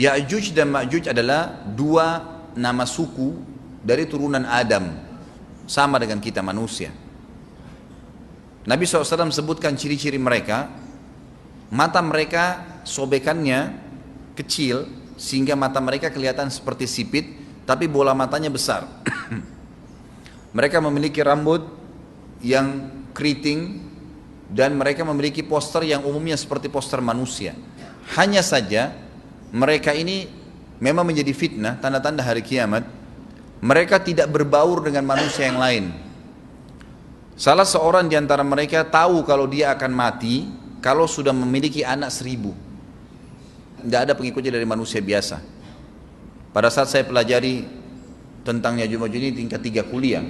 Ya'juj dan Ma'juj adalah dua nama suku dari turunan Adam, sama dengan kita manusia. Nabi SAW sebutkan ciri-ciri mereka. Mata mereka sobekannya kecil sehingga mata mereka kelihatan seperti sipit, tapi bola matanya besar. Mereka memiliki rambut yang keriting dan mereka memiliki poster yang umumnya seperti poster manusia. Hanya saja mereka ini memang menjadi fitnah, tanda-tanda hari kiamat. Mereka tidak berbaur dengan manusia yang lain. Salah seorang di antara mereka tahu kalau dia akan mati kalau sudah memiliki anak 1000. Tidak ada pengikutnya dari manusia biasa. Pada saat saya pelajari tentang Ya'juj Ma'juj ini tingkat 3 kuliah,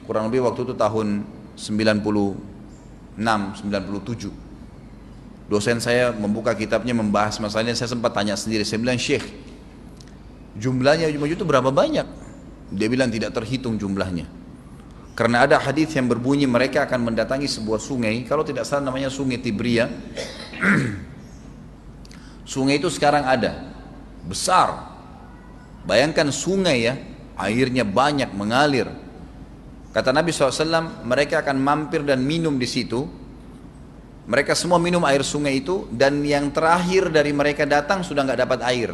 kurang lebih waktu itu tahun 96, 97. Dosen saya membuka kitabnya membahas masalahnya, saya sempat tanya sendiri, saya bilang, Syekh, jumlahnya Ya'juj Ma'juj itu berapa banyak? Dia bilang tidak terhitung jumlahnya. Karena ada hadis yang berbunyi mereka akan mendatangi sebuah sungai, kalau tidak salah namanya sungai Tibria. Sungai itu sekarang ada, besar. Bayangkan sungai ya, airnya banyak mengalir. Kata Nabi SAW, mereka akan mampir dan minum di situ. Mereka semua minum air sungai itu, dan yang terakhir dari mereka datang sudah nggak dapat air.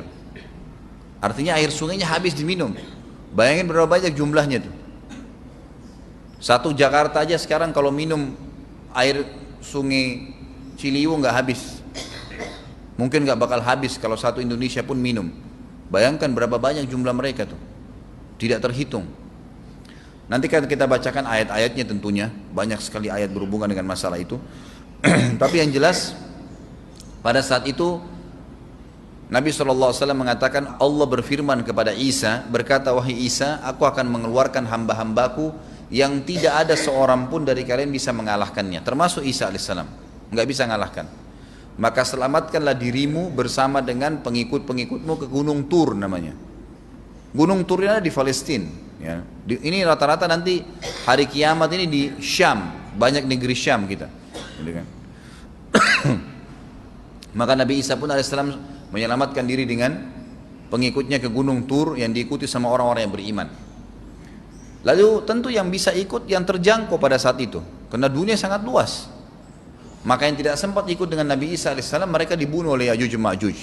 Artinya air sungainya habis diminum. Bayangin berapa banyak jumlahnya tuh. Satu Jakarta aja sekarang kalau minum air sungai Ciliwung nggak habis. Mungkin nggak bakal habis kalau satu Indonesia pun minum. Bayangkan berapa banyak jumlah mereka tuh. Tidak terhitung. Nanti kan kita bacakan ayat-ayatnya tentunya. Banyak sekali ayat berhubungan dengan masalah itu. Tapi yang jelas pada saat itu Nabi SAW mengatakan, Allah berfirman kepada Isa, berkata, wahai Isa, aku akan mengeluarkan hamba-hambaku yang tidak ada seorang pun dari kalian bisa mengalahkannya, termasuk Isa alaihissalam, nggak bisa mengalahkan. Maka selamatkanlah dirimu bersama dengan pengikut-pengikutmu ke Gunung Tur namanya. Gunung Tur ini di Palestina ya. Ini rata-rata nanti hari kiamat ini di Syam, banyak negeri Syam kita. Maka Nabi Isa pun alaihissalam menyelamatkan diri dengan pengikutnya ke Gunung Tur yang diikuti sama orang-orang yang beriman. Lalu tentu yang bisa ikut yang terjangkau pada saat itu, karena dunia sangat luas. Maka yang tidak sempat ikut dengan Nabi Isa alaihissalam, mereka dibunuh oleh Ya'juj Ma'juj.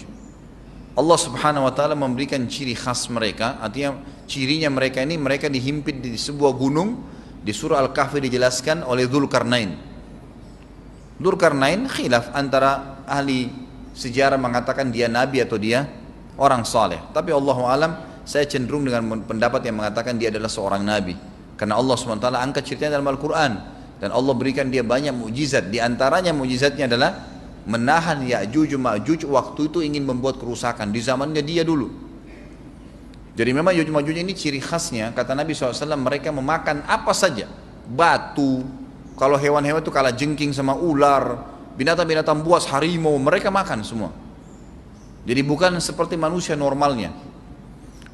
Allah subhanahu wa ta'ala memberikan ciri khas mereka, artinya cirinya mereka ini, mereka dihimpit di sebuah gunung. Di surah Al-Kahfi dijelaskan oleh Dzulkarnain. Dzulkarnain khilaf antara ahli sejarah mengatakan dia nabi atau dia orang saleh. Tapi Allahu alam, saya cenderung dengan pendapat yang mengatakan dia adalah seorang nabi. Karena Allah SWT angkat ceritanya dalam Al-Quran. Dan Allah berikan dia banyak mukjizat. Di antaranya mukjizatnya adalah menahan Ya'juj Ma'juj waktu itu ingin membuat kerusakan. Di zamannya dia dulu. Jadi memang Ya'juj Ma'juj ini ciri khasnya, kata Nabi SAW, mereka memakan apa saja. Batu. Kalau hewan-hewan itu kalah jengking sama ular, binatang-binatang buas, harimau, mereka makan semua. Jadi bukan seperti manusia normalnya.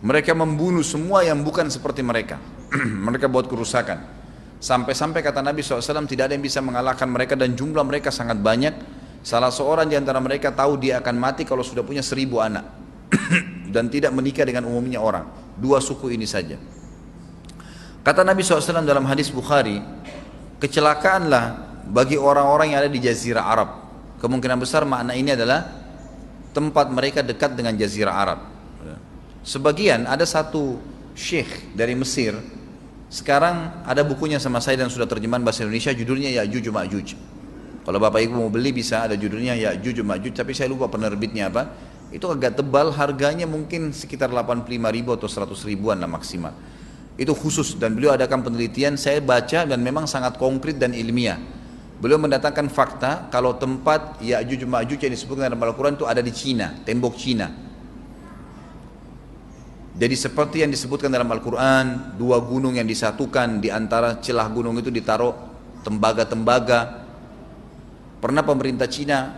Mereka membunuh semua yang bukan seperti mereka. Mereka buat kerusakan. Sampai-sampai kata Nabi SAW tidak ada yang bisa mengalahkan mereka dan jumlah mereka sangat banyak. Salah seorang di antara mereka tahu dia akan mati kalau sudah punya 1000 anak. Dan tidak menikah dengan umumnya orang. 2 suku ini saja. Kata Nabi SAW dalam hadis Bukhari, kecelakaanlah bagi orang-orang yang ada di Jazirah Arab. Kemungkinan besar makna ini adalah tempat mereka dekat dengan Jazirah Arab. Sebagian ada satu syekh dari Mesir, sekarang ada bukunya sama saya dan sudah terjemahan bahasa Indonesia, judulnya Ya'juj Ma'juj. Kalau Bapak Ibu mau beli bisa, ada judulnya Ya'juj Ma'juj, tapi saya lupa penerbitnya apa. Itu agak tebal, harganya mungkin sekitar 85.000 atau 100 ribuan lah maksimal. Itu khusus, dan beliau adakan penelitian, saya baca dan memang sangat konkret dan ilmiah. Beliau mendatangkan fakta kalau tempat Ya'juj Ma'juj yang disebutkan dalam Al-Quran itu ada di Cina, tembok Cina. Jadi seperti yang disebutkan dalam Al-Quran, 2 gunung yang disatukan, di antara celah gunung itu ditaruh tembaga-tembaga. Pernah pemerintah Cina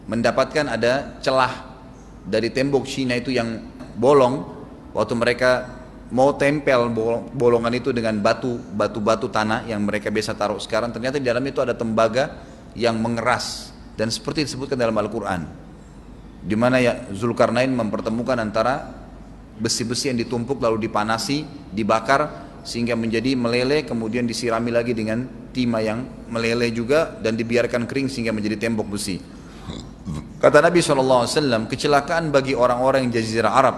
mendapatkan ada celah dari tembok Cina itu yang bolong, waktu mereka mau tempel bolongan itu dengan batu tanah yang mereka biasa taruh sekarang, ternyata di dalam itu ada tembaga yang mengeras, dan seperti disebutkan dalam Al-Quran. di mana ya Zulkarnain mempertemukan antara besi-besi yang ditumpuk lalu dipanasi, dibakar sehingga menjadi meleleh, kemudian disirami lagi dengan timah yang meleleh juga dan dibiarkan kering sehingga menjadi tembok besi. Kata Nabi SAW, kecelakaan bagi orang-orang yang Jazirah Arab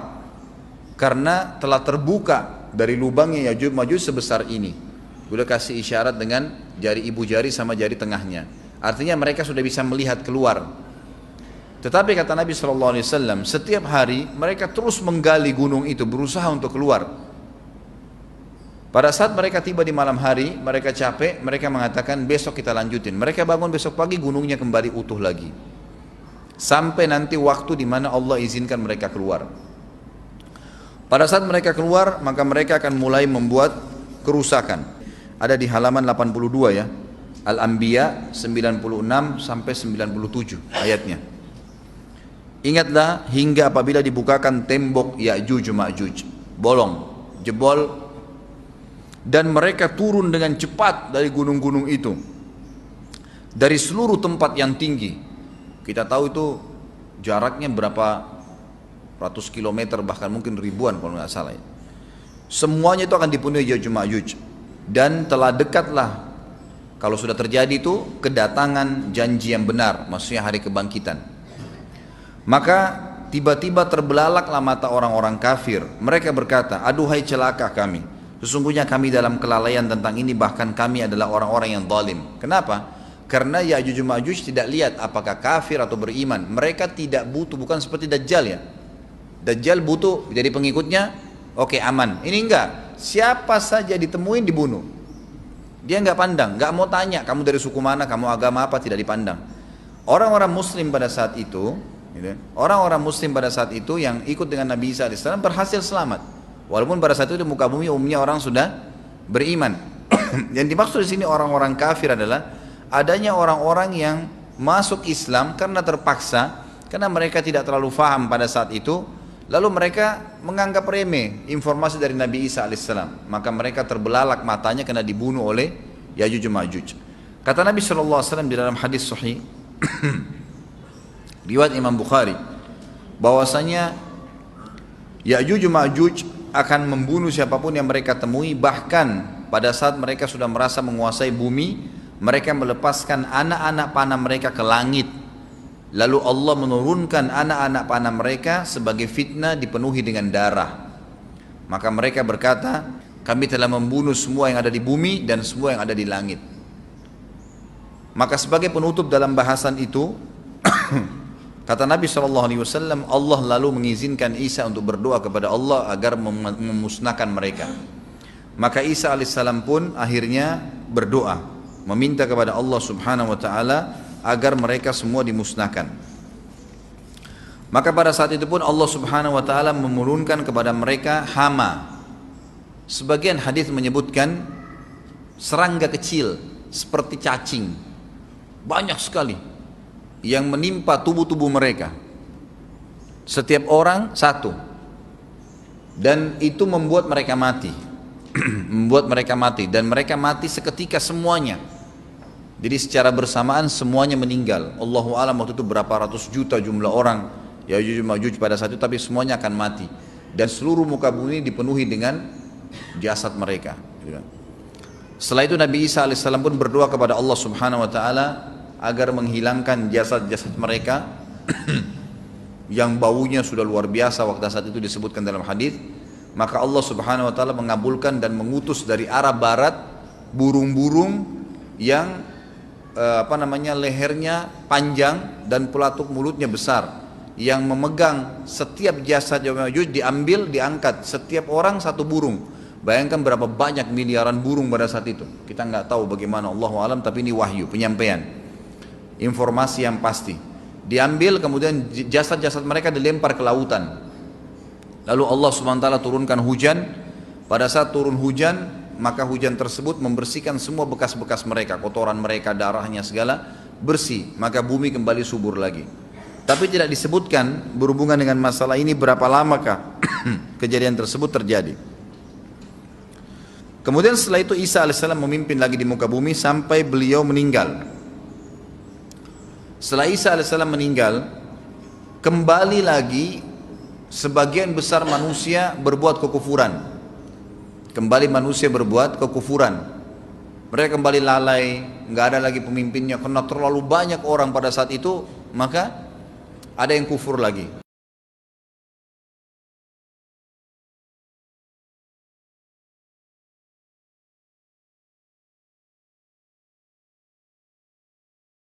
karena telah terbuka dari lubangnya Yajuj Majuj sebesar ini. Udah kasih isyarat dengan jari ibu jari sama jari tengahnya. Artinya mereka sudah bisa melihat keluar. Tetapi kata Nabi SAW, setiap hari mereka terus menggali gunung itu, berusaha untuk keluar. Pada saat mereka tiba di malam hari, mereka capek, mereka mengatakan besok kita lanjutin. Mereka bangun besok pagi, gunungnya kembali utuh lagi. Sampai nanti waktu di mana Allah izinkan mereka keluar. Pada saat mereka keluar, maka mereka akan mulai membuat kerusakan. Ada di halaman 82 ya. Al-Anbiya 96 sampai 97 ayatnya. Ingatlah hingga apabila dibukakan tembok Ya'juj Ma'juj, bolong, jebol, dan mereka turun dengan cepat dari gunung-gunung itu, dari seluruh tempat yang tinggi. Kita tahu itu jaraknya berapa ratus kilometer, bahkan mungkin ribuan kalau nggak salah ya. Semuanya itu akan dipenuhi Ya'juj Ma'juj. Dan telah dekatlah, kalau sudah terjadi itu, kedatangan janji yang benar, maksudnya hari kebangkitan. Maka tiba-tiba terbelalaklah mata orang-orang kafir. Mereka berkata, aduhai celaka kami, sesungguhnya kami dalam kelalaian tentang ini, bahkan kami adalah orang-orang yang zalim. Kenapa? Karena Ya'juj Ma'juj tidak lihat apakah kafir atau beriman. Mereka tidak butuh, bukan seperti Dajjal ya. Dajjal butuh jadi pengikutnya, oke aman. Ini enggak, siapa saja ditemuin dibunuh. Dia enggak pandang, enggak mau tanya kamu dari suku mana, kamu agama apa, tidak dipandang. Orang-orang muslim pada saat itu, orang-orang muslim pada saat itu yang ikut dengan Nabi Isa AS berhasil selamat. Walaupun pada saat itu di muka bumi umumnya orang sudah beriman. Yang dimaksud di sini orang-orang kafir adalah adanya orang-orang yang masuk Islam karena terpaksa, karena mereka tidak terlalu faham pada saat itu, lalu mereka menganggap remeh informasi dari Nabi Isa AS. Maka mereka terbelalak matanya karena dibunuh oleh Ya'juj Ma'juj. Kata Nabi SAW di dalam hadis sahih riwayat Imam Bukhari, bahwasanya Ya'juj Ma'juj akan membunuh siapapun yang mereka temui. Bahkan pada saat mereka sudah merasa menguasai bumi, mereka melepaskan anak-anak panah mereka ke langit. Lalu Allah menurunkan anak-anak panah mereka sebagai fitnah, dipenuhi dengan darah. Maka mereka berkata, kami telah membunuh semua yang ada di bumi dan semua yang ada di langit. Maka sebagai penutup dalam bahasan itu, kata Nabi SAW, Allah lalu mengizinkan Isa untuk berdoa kepada Allah agar memusnahkan mereka. Maka Isa AS pun akhirnya berdoa, meminta kepada Allah Subhanahu Wa Taala agar mereka semua dimusnahkan. Maka pada saat itu pun Allah Subhanahu Wa Taala menurunkan kepada mereka hama. Sebagian hadis menyebutkan serangga kecil seperti cacing, banyak sekali yang menimpa tubuh-tubuh mereka. Setiap orang satu, dan itu membuat mereka mati. Membuat mereka mati, dan mereka mati seketika semuanya. Jadi secara bersamaan semuanya meninggal. Allahu a'lam waktu itu berapa ratus juta jumlah orang Ya'juj Ma'juj pada saat itu, tapi semuanya akan mati. Dan seluruh muka bumi dipenuhi dengan jasad mereka. Setelah itu Nabi Isa AS pun berdoa kepada Allah Subhanahu Wa Taala agar menghilangkan jasad-jasad mereka yang baunya sudah luar biasa waktu saat itu disebutkan dalam hadis. Maka Allah Subhanahu Wa Taala mengabulkan dan mengutus dari arah barat burung-burung yang lehernya panjang dan pelatuk mulutnya besar, yang memegang setiap jasad Ya'juj diambil, diangkat, setiap orang satu burung. Bayangkan berapa banyak miliaran burung pada saat itu. Kita nggak tahu bagaimana, Allahu a'lam, tapi ini wahyu, penyampaian informasi yang pasti. Diambil, kemudian jasad-jasad mereka dilempar ke lautan. Lalu Allah SWT turunkan hujan. Pada saat turun hujan, maka hujan tersebut membersihkan semua bekas-bekas mereka, kotoran mereka, darahnya segala bersih. Maka bumi kembali subur lagi. Tapi tidak disebutkan berhubungan dengan masalah ini berapa lamakah kejadian tersebut terjadi. Kemudian setelah itu Isa AS memimpin lagi di muka bumi sampai beliau meninggal. Setelah Isa AS meninggal, kembali lagi sebagian besar manusia berbuat kekufuran. Kembali manusia berbuat kekufuran. Mereka kembali lalai, nggak ada lagi pemimpinnya karena terlalu banyak orang pada saat itu, maka ada yang kufur lagi.